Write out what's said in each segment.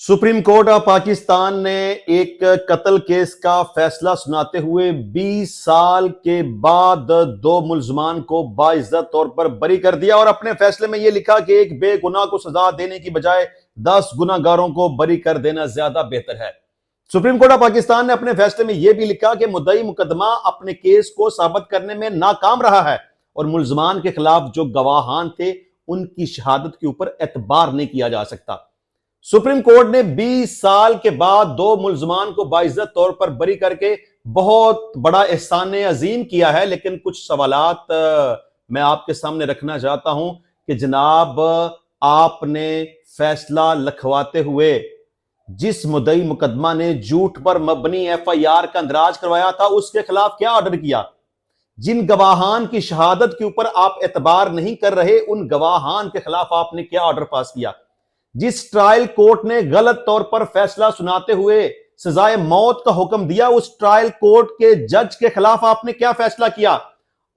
Supreme court of Pakistan ने एक कत्ल केस का फैसला सुनाते हुए 20 साल के बाद दो मुल्जमान को बाइज्जत तौर पर बरी कर दिया और अपने फैसले में यह लिखा कि एक बेगुनाह को सजा देने की बजाय 10 गुनाहगारों को बरी कर देना ज्यादा बेहतर है। सुप्रीम कोर्ट ऑफ पाकिस्तान ने अपने फैसले में यह भी लिखा कि मुद्दई मुकदमा अपने केस को साबित करने में नाकाम रहा है और मुल्जमान के खिलाफ जो गवाहान थे उनकी शहादत के ऊपर एतबार नहीं किया जा सकता। सुप्रीम कोर्ट ने 20 साल के बाद दो मुल्जमान को बाइज्जत तौर पर बरी करके बहुत बड़ा एहसान अजीम किया है, लेकिन कुछ सवालात मैं आपके सामने रखना चाहता हूं कि जनाब आपने फैसला लिखवाते हुए जिस मुद्दई मुकदमा ने झूठ पर मबनी FIR का अंदराज करवाया था उसके खिलाफ क्या ऑर्डर किया। जिन गवाहान की शहादत के ऊपर आप एतबार नहीं कर रहे उन गवाहान के खिलाफ आपने क्या ऑर्डर पास किया। जिस ट्रायल कोर्ट ने गलत तौर पर फैसला सुनाते हुए सजाए मौत का हुक्म दिया उस ट्रायल कोर्ट के जज के खिलाफ आपने क्या फैसला किया।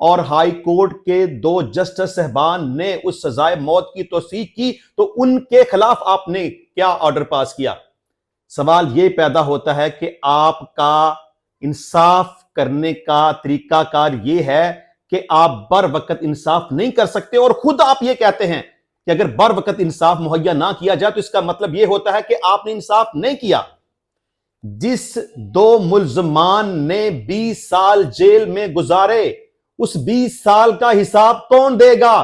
और हाई कोर्ट के दो जस्टिस साहबान ने उस सजाए मौत की तौसीक की तो उनके खिलाफ आपने क्या ऑर्डर पास किया। सवाल यह पैदा होता है कि आपका इंसाफ करने का तरीकाकार यह है कि आप बर वक्त इंसाफ नहीं कर सकते और खुद आप यह कहते हैं कि अगर बर वक्त इंसाफ मुहैया ना किया जाए तो इसका मतलब यह होता है कि आपने इंसाफ नहीं किया। जिस दो मुल्जमान ने 20 साल जेल में गुजारे उस 20 साल का हिसाब कौन देगा।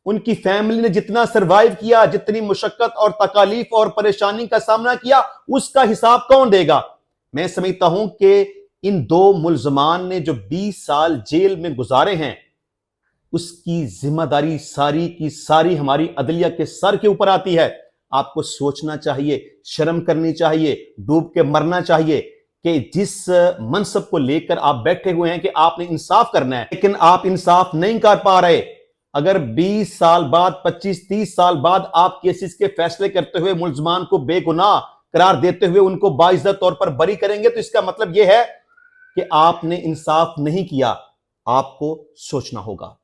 उनकी फैमिली ने जितना सरवाइव किया, जितनी मुशक्कत और तकालीफ और परेशानी का सामना किया, उसका हिसाब कौन देगा। मैं समझता हूं कि इन दो मुल्जमान ने जो 20 साल जेल में गुजारे हैं उसकी जिम्मेदारी सारी की सारी हमारी अदलिया के सर के ऊपर आती है। आपको सोचना चाहिए, शर्म करनी चाहिए, डूब के मरना चाहिए कि जिस मनसब को लेकर आप बैठे हुए हैं कि आपने इंसाफ करना है लेकिन आप इंसाफ नहीं कर पा रहे। अगर 20 साल बाद 25-30 साल बाद आप केसेस के फैसले करते हुए मुल्जमान को बेगुनाह करार देते हुए उनको बाइज्जत तौर पर बरी करेंगे तो इसका मतलब यह है कि आपने इंसाफ नहीं किया। आपको सोचना होगा।